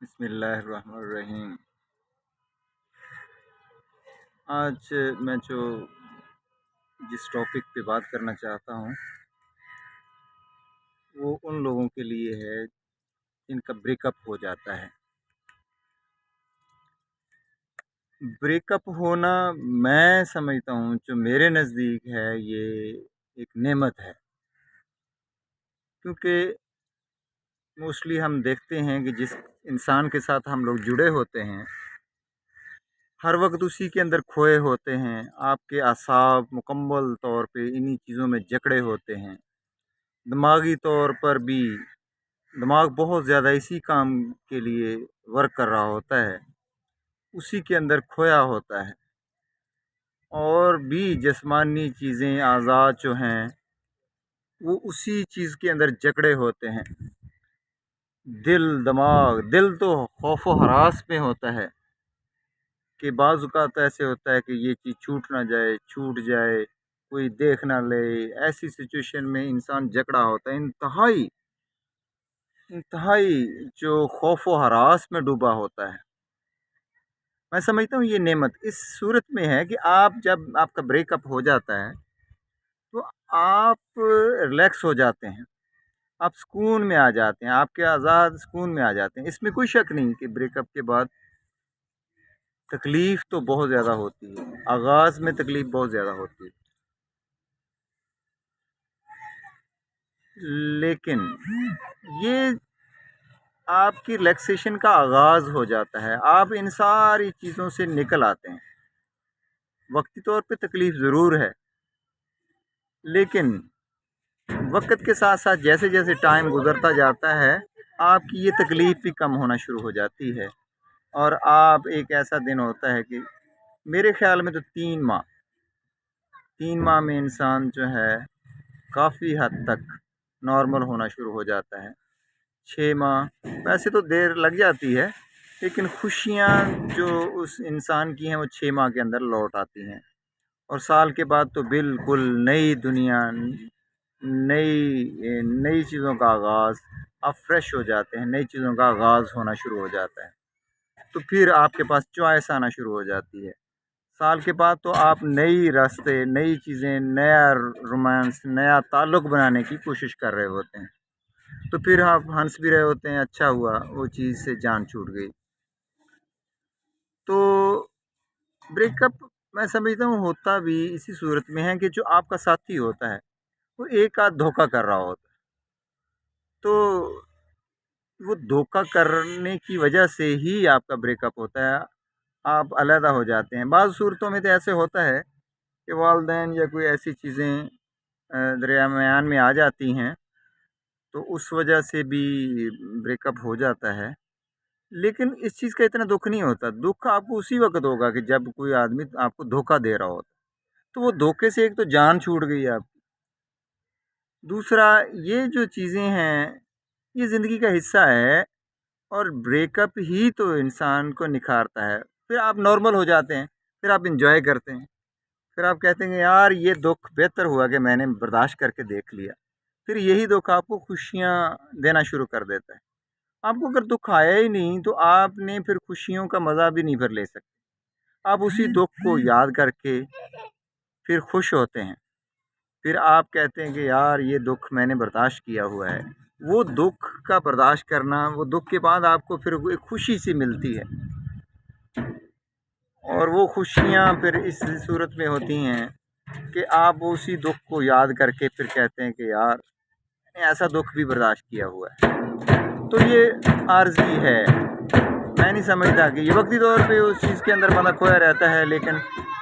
بسم اللہ الرحمن الرحیم۔ آج میں جس ٹاپک پہ بات کرنا چاہتا ہوں وہ ان لوگوں کے لیے ہے جن کا بریک اپ ہو جاتا ہے۔ بریک اپ ہونا میں سمجھتا ہوں جو میرے نزدیک ہے یہ ایک نعمت ہے، کیونکہ موسٹلی ہم دیکھتے ہیں کہ جس انسان کے ساتھ ہم لوگ جڑے ہوتے ہیں ہر وقت اسی کے اندر کھوئے ہوتے ہیں۔ آپ کے اعصاب مکمل طور پہ انہی چیزوں میں جکڑے ہوتے ہیں، دماغی طور پر بھی دماغ بہت زیادہ اسی کام کے لیے ورک کر رہا ہوتا ہے، اسی کے اندر کھویا ہوتا ہے، اور بھی جسمانی چیزیں اعضاء جو ہیں وہ اسی چیز کے اندر جکڑے ہوتے ہیں۔ دل تو خوف و ہراس میں ہوتا ہے کہ بعض اوقات ایسے ہوتا ہے کہ یہ چیز چھوٹ جائے کوئی دیکھ نہ لے، ایسی سچویشن میں انسان جکڑا ہوتا ہے، انتہائی جو خوف و ہراس میں ڈوبا ہوتا ہے۔ میں سمجھتا ہوں یہ نعمت اس صورت میں ہے کہ جب آپ کا بریک اپ ہو جاتا ہے تو آپ ریلیکس ہو جاتے ہیں، آپ سکون میں آ جاتے ہیں، آپ کے آزاد سکون میں آ جاتے ہیں۔ اس میں کوئی شک نہیں کہ بریک اپ کے بعد تکلیف تو بہت زیادہ ہوتی ہے، آغاز میں تکلیف بہت زیادہ ہوتی ہے، لیکن یہ آپ کی ریلیکسیشن کا آغاز ہو جاتا ہے، آپ ان ساری چیزوں سے نکل آتے ہیں۔ وقتی طور پہ تکلیف ضرور ہے، لیکن وقت کے ساتھ ساتھ جیسے جیسے ٹائم گزرتا جاتا ہے آپ کی یہ تکلیف بھی کم ہونا شروع ہو جاتی ہے، اور آپ ایک ایسا دن ہوتا ہے کہ میرے خیال میں تو 3 ماہ میں انسان جو ہے کافی حد تک نارمل ہونا شروع ہو جاتا ہے۔ 6 ماہ ویسے تو دیر لگ جاتی ہے، لیکن خوشیاں جو اس انسان کی ہیں وہ 6 ماہ کے اندر لوٹ آتی ہیں، اور سال کے بعد تو بالکل نئی دنیا، نئی چیزوں کا آغاز، آپ فریش ہو جاتے ہیں، نئی چیزوں کا آغاز ہونا شروع ہو جاتا ہے، تو پھر آپ کے پاس چوائس آنا شروع ہو جاتی ہے۔ سال کے بعد تو آپ نئی راستے، نئی چیزیں، نیا رومانس، نیا تعلق بنانے کی کوشش کر رہے ہوتے ہیں، تو پھر آپ ہنس بھی رہے ہوتے ہیں، اچھا ہوا وہ چیز سے جان چھوٹ گئی۔ تو بریک اپ میں سمجھتا ہوں ہوتا بھی اسی صورت میں ہے کہ جو آپ کا ساتھی ہوتا ہے وہ ایک آدھ دھوکہ کر رہا ہوتا ہے، تو وہ دھوکہ کرنے کی وجہ سے ہی آپ کا بریک اپ ہوتا ہے، آپ علیحدہ ہو جاتے ہیں۔ بعض صورتوں میں تو ایسے ہوتا ہے کہ والدین یا کوئی ایسی چیزیں درمیان میں آ جاتی ہیں تو اس وجہ سے بھی بریک اپ ہو جاتا ہے، لیکن اس چیز کا اتنا دکھ نہیں ہوتا۔ دکھ آپ کو اسی وقت ہوگا کہ جب کوئی آدمی آپ کو دھوکہ دے رہا ہوتا، تو وہ دھوکے سے ایک تو جان چھوٹ گئی آپ کی، دوسرا یہ جو چیزیں ہیں یہ زندگی کا حصہ ہے، اور بریک اپ ہی تو انسان کو نکھارتا ہے۔ پھر آپ نارمل ہو جاتے ہیں، پھر آپ انجوائے کرتے ہیں، پھر آپ کہتے ہیں کہ یار یہ دکھ بہتر ہوا کہ میں نے برداشت کر کے دیکھ لیا۔ پھر یہی دکھ آپ کو خوشیاں دینا شروع کر دیتا ہے۔ آپ کو اگر دکھ آیا ہی نہیں تو آپ نے پھر خوشیوں کا مزہ بھی نہیں پھر لے سکتے، آپ اسی دکھ کو یاد کر کے پھر خوش ہوتے ہیں، پھر آپ کہتے ہیں کہ یار یہ دکھ میں نے برداشت کیا ہوا ہے۔ وہ دکھ کا برداشت کرنا، وہ دکھ کے بعد آپ کو پھر ایک خوشی سی ملتی ہے، اور وہ خوشیاں پھر اس صورت میں ہوتی ہیں کہ آپ اسی دکھ کو یاد کر کے پھر کہتے ہیں کہ یار میں نے ایسا دکھ بھی برداشت کیا ہوا ہے۔ تو یہ عارضی ہے، میں نہیں سمجھتا کہ یہ وقتی طور پہ اس چیز کے اندر بندہ کھویا رہتا ہے، لیکن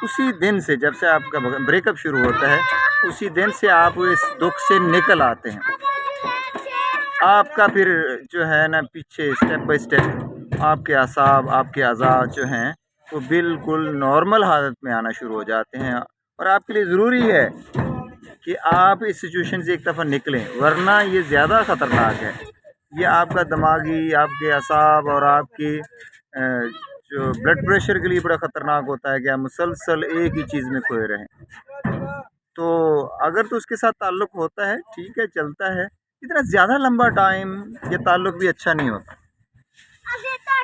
اسی دن سے جب سے آپ کا بریک اپ شروع ہوتا ہے اسی دن سے آپ اس دکھ سے نکل آتے ہیں۔ آپ کا پھر جو ہے نا پیچھے سٹیپ بائی سٹیپ آپ کے اعصاب، آپ کے اعضاء جو ہیں وہ بالکل نارمل حالت میں آنا شروع ہو جاتے ہیں، اور آپ کے لیے ضروری ہے کہ آپ اس سچویشن سے ایک دفعہ نکلیں، ورنہ یہ زیادہ خطرناک ہے۔ یہ آپ کا دماغی، آپ کے اعصاب اور آپ کی جو بلڈ پریشر کے لیے بڑا خطرناک ہوتا ہے کہ آپ مسلسل ایک ہی چیز میں کھوئے رہیں۔ تو اگر تو اس کے ساتھ تعلق ہوتا ہے ٹھیک ہے، چلتا ہے، اتنا زیادہ لمبا ٹائم یہ تعلق بھی اچھا نہیں ہوتا۔